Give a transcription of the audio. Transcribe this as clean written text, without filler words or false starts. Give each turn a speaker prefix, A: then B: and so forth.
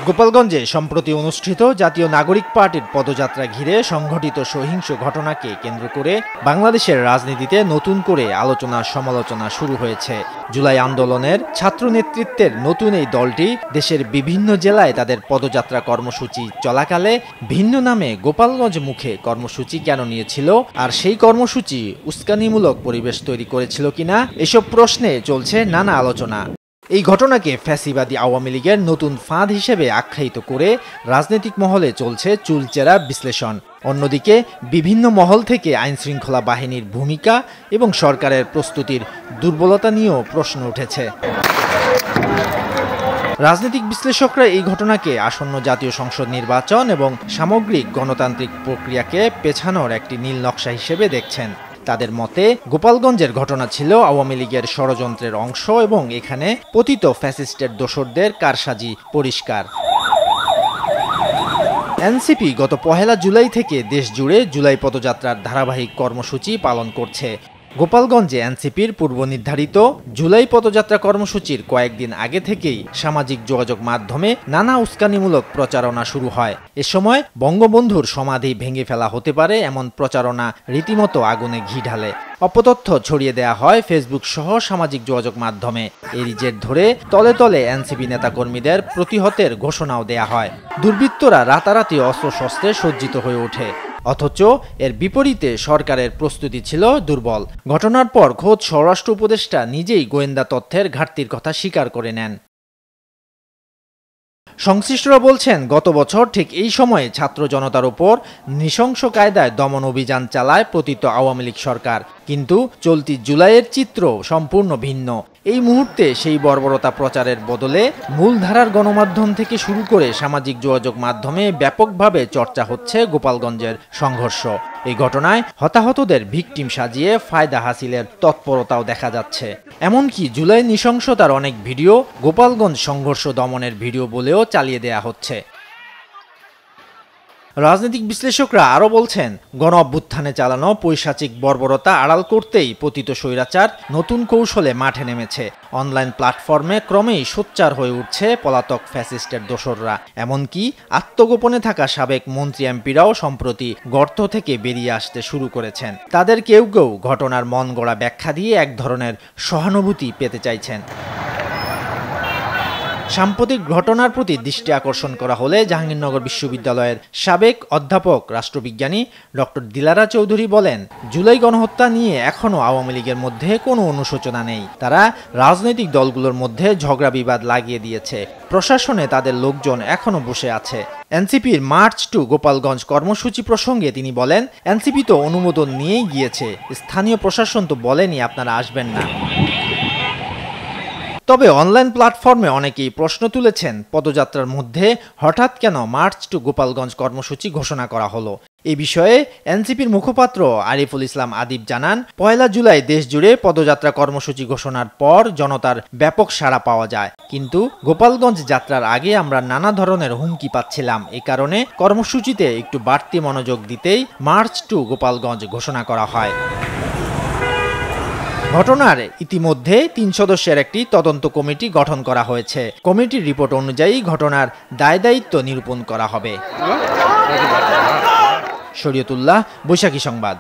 A: গোপালগঞ্জে সম্প্রতি অনুষ্ঠিত জাতীয় নাগরিক পার্টির পদযাত্রা ঘিরে সংঘটিত সহিংস ঘটনাকে কেন্দ্র করে বাংলাদেশের রাজনীতিতে নতুন করে আলোচনা সমালোচনা শুরু হয়েছে। জুলাই আন্দোলনের ছাত্র নেতৃত্বের নতুন এই দলটি দেশের বিভিন্ন জেলায় তাদের পদযাত্রা কর্মসূচি চলাকালে ভিন্ন নামে গোপালগঞ্জ মুখে কর্মসূচি কেন নিয়েছিল, আর সেই কর্মসূচি উস্কানিমূলক পরিবেশ তৈরি করেছিল কিনা, এসব প্রশ্নে চলছে নানা আলোচনা। এই ঘটনাকে ফ্যাসিবাদী আওয়ামী লীগের নতুন ফাঁদ হিসেবে আখ্যায়িত করে রাজনৈতিক মহলে চলছে চুলচেরা বিশ্লেষণ। অন্যদিকে বিভিন্ন মহল থেকে আইনশৃঙ্খলা বাহিনীর ভূমিকা এবং সরকারের প্রস্তুতির দুর্বলতা নিয়েও প্রশ্ন উঠেছে। রাজনৈতিক বিশ্লেষকরা এই ঘটনাকে আসন্ন জাতীয় সংসদ নির্বাচন এবং সামগ্রিক গণতান্ত্রিক প্রক্রিয়াকে পেছানোর একটি নীল নকশা হিসেবে দেখছেন। তাদের মতে গোপালগঞ্জের ঘটনা ছিল আওয়ামী লীগের ষড়যন্ত্রের অংশ এবং এখানে পতিত ফ্যাসিস্টের দোসরদের কারসাজি পরিষ্কার। এনসিপি গত 1 জুলাই থেকে দেশ জুড়ে জুলাই পদযাত্রার ধারাবাহিক কর্মসূচি পালন করছে। গোপালগঞ্জে এনসিপির পূর্ব নির্ধারিত জুলাই পদযাত্রা কর্মসূচির কয়েকদিন আগে থেকেই সামাজিক যোগাযোগ মাধ্যমে নানা উস্কানিমূলক প্রচারণা শুরু হয়। এ সময় বঙ্গবন্ধুর সমাধি ভেঙে ফেলা হতে পারে এমন প্রচারণা রীতিমতো আগুনে ঘি ঢালে। অপতথ্য ছড়িয়ে দেয়া হয় ফেসবুক সহ সামাজিক যোগাযোগ মাধ্যমে। এরই জের ধরে তলে তলে এনসিপি নেতাকর্মীদের প্রতিহতের ঘোষণাও দেয়া হয়। দুর্বৃত্তরা রাতারাতি অস্ত্রশস্ত্রে সজ্জিত হয়ে ওঠে। অথচ এর বিপরীতে সরকারের প্রস্তুতি ছিল দুর্বল। ঘটনার পর খোদ স্বরাষ্ট্র উপদেষ্টা নিজেই গোয়েন্দা তথ্যের ঘাটতির কথা স্বীকার করে নেন। সংশ্লিষ্টরা বলছেন, গত বছর ঠিক এই সময়ে ছাত্র জনতার উপর নৃশংস কায়দায় দমন অভিযান চালায় পতিত আওয়ামী লীগ সরকার। কিন্তু চলতি জুলাইয়ের চিত্র সম্পূর্ণ ভিন্ন। এই মুহূর্তে সেই বর্বরতা প্রচারের বদলে মূলধারার গণমাধ্যম থেকে শুরু করে সামাজিক যোগাযোগ মাধ্যমে ব্যাপকভাবে চর্চা হচ্ছে গোপালগঞ্জের সংঘর্ষ। এই ঘটনায় হতাহতদের ভিকটিম সাজিয়ে ফায়দা হাসিলের তৎপরতাও দেখা যাচ্ছে। এমনকি জুলাই নৃশংসতার অনেক ভিডিও গোপালগঞ্জ সংঘর্ষ দমনের ভিডিও বলেও চালিয়ে দেয়া হচ্ছে। রাজনৈতিক বিশ্লেষকরা আরও বলছেন, গণ অভ্যুত্থানে চালানো পৈশাচিক বর্বরতা আড়াল করতেই পতিত স্বৈরাচার নতুন কৌশলে মাঠে নেমেছে। অনলাইন প্ল্যাটফর্মে ক্রমেই সোচ্চার হয়ে উঠছে পলাতক ফ্যাসিস্টের দোসররা। এমনকি আত্মগোপনে থাকা সাবেক মন্ত্রী এমপিরাও সম্প্রতি গর্ত থেকে বেরিয়ে আসতে শুরু করেছেন। তাদের কেউ কেউ ঘটনার মন গড়া ব্যাখ্যা দিয়ে এক ধরনের সহানুভূতি পেতে চাইছেন। সাম্প্রতিক ঘটনার প্রতি দৃষ্টি আকর্ষণ করা হলে জাহাঙ্গীরনগর বিশ্ববিদ্যালয়ের সাবেক অধ্যাপক রাষ্ট্রবিজ্ঞানী ডক্টর দিলারা চৌধুরী বলেন, জুলাই গণহত্যা নিয়ে এখনও আওয়ামী লীগের মধ্যে কোনো অনুশোচনা নেই। তারা রাজনৈতিক দলগুলোর মধ্যে ঝগড়া বিবাদ লাগিয়ে দিয়েছে। প্রশাসনে তাদের লোকজন এখনও বসে আছে। এনসিপির মার্চ টু গোপালগঞ্জ কর্মসূচি প্রসঙ্গে তিনি বলেন, এনসিপি তো অনুমোদন নিয়েই গিয়েছে, স্থানীয় প্রশাসন তো বলেনি আপনারা আসবেন না। তবে অনলাইন প্ল্যাটফর্মে অনেকেই প্রশ্ন তুলেছেন, পদযাত্রার মধ্যে হঠাৎ কেন মার্চ টু গোপালগঞ্জ কর্মসূচি ঘোষণা করা হলো। এ বিষয়ে এনসিপির মুখপাত্র আরিফুল ইসলাম আদিব জানান, 1 জুলাই দেশ জুড়ে পদযাত্রা কর্মসূচি ঘোষণার পর জনতার ব্যাপক সাড়া পাওয়া যায়। কিন্তু গোপালগঞ্জ যাত্রার আগে আমরা নানা ধরনের হুমকি পাচ্ছিলাম। এ কারণে কর্মসূচিতে একটু বাড়তি মনোযোগ দিতেই মার্চ টু গোপালগঞ্জ ঘোষণা করা হয়। ঘটনার ইতিমধ্যে 3 সদস্যের একটি তদন্ত কমিটি গঠন করা হয়েছে। কমিটির রিপোর্ট অনুযায়ী ঘটনার দায়-দায়িত্ব নিরূপণ করা হবে। শরীয়তুল্লাহ, বৈশাখী সংবাদ।